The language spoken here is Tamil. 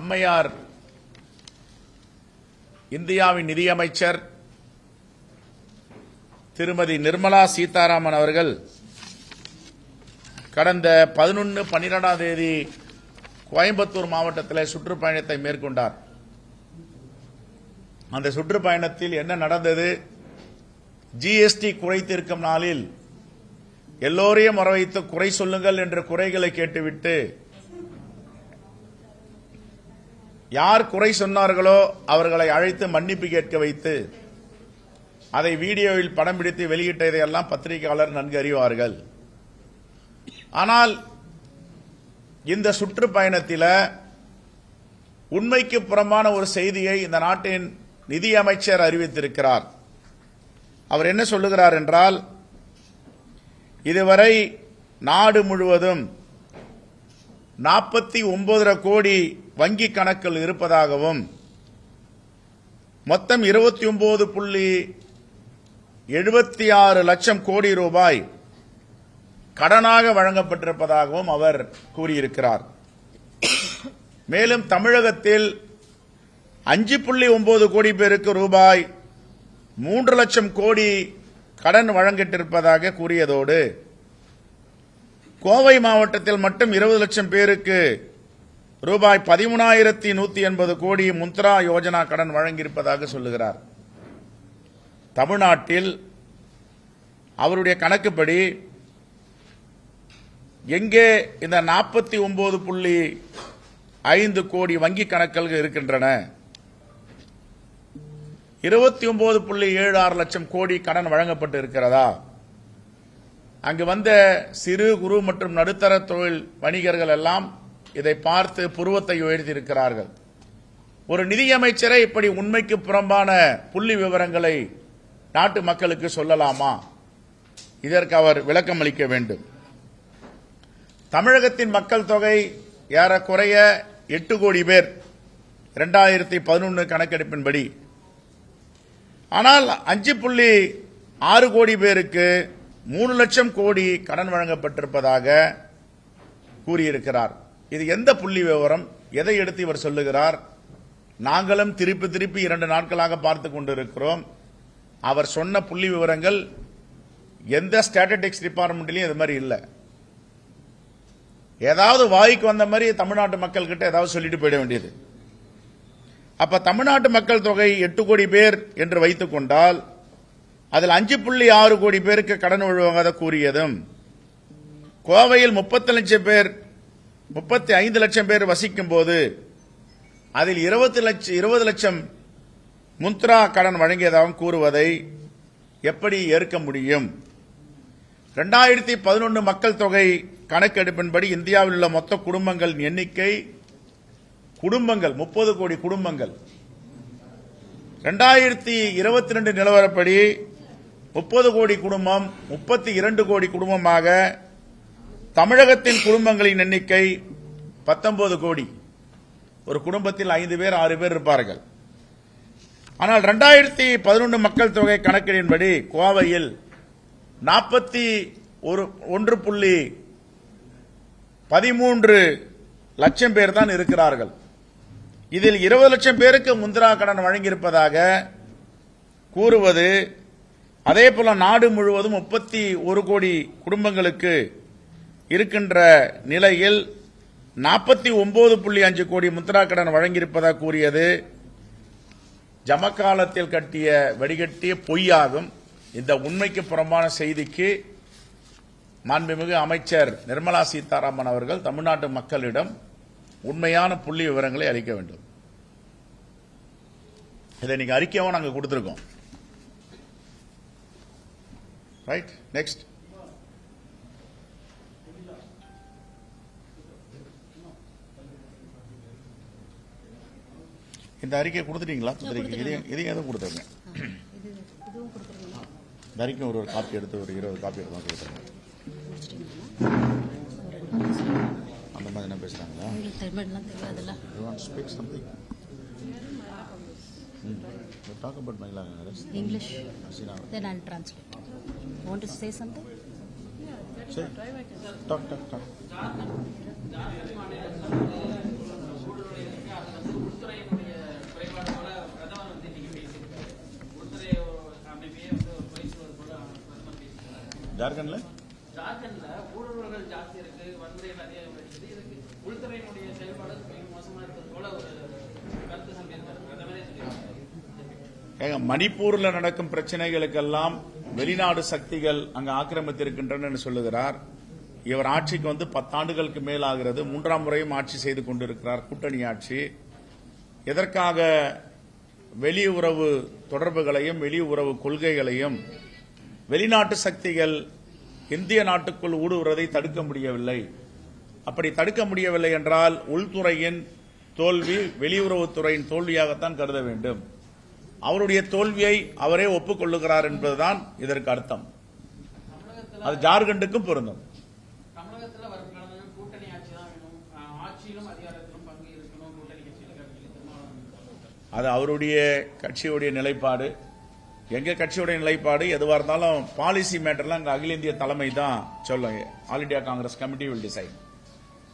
அம்மையார் இந்தியாவின் நிதியமைச்சர் திருமதி நிர்மலா சீதாராமன் அவர்கள் கடந்த 11/12 தேதி கோயம்புத்தூர் மாவட்டத்தில் சுற்றுப்பயணத்தை மேற்கொண்டார். அந்த சுற்றுப்பயணத்தில் என்ன நடந்தது? ஜிஎஸ்டி குறைத்திருக்கும் நாளில் எல்லோரையும் வரவைத்து குறை சொல்லுங்கள் என்ற குறைகளை கேட்டுவிட்டு யார் குறை சொன்னார்களோ அவர்களை அழைத்து மன்னிப்பு கேட்க வைத்து அதை வீடியோவில் படம் பிடித்து வெளியிட்டதையெல்லாம் பத்திரிகையாளர் நன்கு அறிவார்கள். ஆனால் இந்த சுற்றுப்பயணத்தில் உண்மைக்கு புறம்பான ஒரு செய்தியை இந்த நாட்டின் நிதியமைச்சர் அறிவித்திருக்கிறார். அவர் என்ன சொல்லுகிறார் என்றால், இதுவரை நாடு முழுவதும் 49 கோடி வங்கி கணக்குகள் இருப்பதாகவும் மொத்தம் 29.76 லட்சம் கோடி ரூபாய் கடனாக வழங்கப்பட்டிருப்பதாகவும் அவர் கூறியிருக்கிறார். மேலும் தமிழகத்தில் 5.9 கோடி பேருக்கு ரூபாய் 3 லட்சம் கோடி கடன் வழங்கிட்டிருப்பதாக கூறியதோடு கோவை மாவட்டத்தில் மட்டும் 20 லட்சம் பேருக்கு ரூபாய் 13,180 கோடி முத்ரா யோஜனா கடன் வழங்கியிருப்பதாக சொல்லுகிறார். தமிழ்நாட்டில் அவருடைய கணக்குப்படி எங்கே இந்த 49.5 கோடி வங்கி கணக்குகள் இருக்கின்றன, 29.76 லட்சம் கோடி கடன் வழங்கப்பட்டு இருக்கிறதா? அங்கு வந்த சிறு குறு மற்றும் நடுத்தர தொழில் வணிகர்கள் எல்லாம் இதை பார்த்து புருவத்தை உயர்த்தியிருக்கிறார்கள். ஒரு நிதியமைச்சரை இப்படி உண்மைக்கு புறம்பான புள்ளி விவரங்களை நாட்டு மக்களுக்கு சொல்லலாமா? இதற்கு அவர் விளக்கம் அளிக்க வேண்டும். தமிழகத்தின் மக்கள் தொகை ஏறக்குறைய 8 கோடி பேர் 2011 கணக்கெடுப்பின்படி. ஆனால் 5.6 கோடி பேருக்கு 3 லட்சம் கோடி கடன் வழங்கப்பட்டிருப்பதாக கூறியிருக்கிறார். இது எந்த புள்ளி விவரம்? எதை எடுத்து இவர் சொல்லுகிறார்? நாங்களும் திருப்பி 2 நாட்களாக பார்த்துக் கொண்டிருக்கிறோம். அவர் சொன்ன புள்ளி விவரங்கள் எந்த ஸ்டாட்டிஸ்டிக்ஸ் டிபார்ட்மெண்ட்லயும் இது மாதிரி இல்லை. ஏதாவது வாய்க்கு வந்த மாதிரி தமிழ்நாட்டு மக்கள் கிட்ட ஏதாவது சொல்லிட்டு போயிட வேண்டியது. அப்ப தமிழ்நாட்டு மக்கள் தொகை 8 கோடி பேர் என்று வைத்துக் கொண்டால் அதில் 5.6 கோடி பேருக்கு கடன் வழங்குவதாக கூறியதும், கோவையில் 35 லட்சம் பேர் வசிக்கும் போது அதில் 20 லட்சம் முத்ரா கடன் வழங்கியதாகவும் கூறுவதை எப்படி ஏற்க முடியும்? 2011 மக்கள் தொகை கணக்கெடுப்பின்படி இந்தியாவில் உள்ள மொத்த குடும்பங்கள் எண்ணிக்கை 30 கோடி குடும்பங்கள். 2022 நிலவரப்படி 30 கோடி குடும்பம் 32 கோடி குடும்பமாக தமிழகத்தின் குடும்பங்களின் எண்ணிக்கை 19 கோடி. ஒரு குடும்பத்தில் 5 பேர் 6 பேர் இருப்பார்கள். ஆனால் 2011 மக்கள் தொகை கணக்கெடுப்பின்படி கோவையில் 41.13 லட்சம் பேர் தான் இருக்கிறார்கள். இதில் 20 லட்சம் பேருக்கு முத்ரா கடன் வழங்கியிருப்பதாக கூறுவது, அதேபோல நாடு முழுவதும் 31 கோடி குடும்பங்களுக்கு இருக்கின்ற நிலையில் 49.5 கோடி முத்ரா கடன் வழங்கியிருப்பதாக கூறியது ஜமக்காலத்தில் கட்டிய வெடிகட்டிய பொய்யாகும். இந்த உண்மைக்கு புறம்பான செய்திக்கு மாண்புமிகு அமைச்சர் நிர்மலா சீதாராமன் அவர்கள் தமிழ்நாட்டு மக்களிடம் உண்மையான புள்ளி விவரங்களை அளிக்க வேண்டும். இதை நீங்க அறிக்கையாவும் நாங்கள் கொடுத்திருக்கோம். Right, next. இந்த அறிக்கை கொடுத்துட்டீங்களா? இதையும் எதுவும் கொடுத்துருங்க. இந்த அறிக்கை ஒரு காப்பி எடுத்து ஒரு 20 காப்பி எடுத்து கொடுத்துருங்க. அந்த மாதிரி என்ன பேசுறாங்களா? Talk about Bangladesh. English. Then I'll translate. Want to say something? Say. Talk. ஜார்க்கண்ட்ல ஊடுருவல்கள் ஜாஸ்தி இருக்கு, வன்முறைகள் அதிகம் இருக்குது. இதுக்கு உள்துறையினுடைய செயல்பாடு மிக மோசமா இருக்கிறது போல ஒரு கருத்து சொல்லியிருக்காரு. அந்த மாதிரி சொல்லியிருக்காங்க. மணிப்பூர்ல நடக்கும் பிரச்சனைகளுக்கெல்லாம் வெளிநாடு சக்திகள் அங்கு ஆக்கிரமித்திருக்கின்றன சொல்லுகிறார். இவர் ஆட்சிக்கு வந்து 10 ஆண்டுகளுக்கு மேல் ஆகிறது. 3ஆம் முறையும் ஆட்சி செய்து கொண்டிருக்கிறார், கூட்டணி ஆட்சி. எதற்காக வெளியுறவு தொடர்புகளையும் வெளியுறவு கொள்கைகளையும் வெளிநாட்டு சக்திகள் இந்திய நாட்டுக்குள் ஊடுருவதை தடுக்க முடியவில்லை? அப்படி தடுக்க முடியவில்லை என்றால் உள்துறையின் தோல்வி வெளியுறவுத்துறையின் தோல்வியாகத்தான் கருத வேண்டும். அவருடைய தோல்வியை அவரே ஒப்புக்கொள்ளுகிறார் என்பதுதான் இதற்கு அர்த்தம். அது ஜார்க்கண்டுக்கும் பொருந்தும். தமிழகத்தில் வரும் காலங்களில் கூட்டணி ஆட்சி தான் வேணும், ஆட்சியிலும் அதிகாரத்திலும் பங்கு இருக்கணும் கூட்டணி கட்சியில். அது அவருடைய கட்சியுடைய நிலைப்பாடு. எங்க கட்சியுடைய நிலைப்பாடு எதுவாக இருந்தாலும் பாலிசி மேட்டர்லாம் அகில இந்திய தலைமை தான் சொல்லுங்க. All India Congress committee will decide.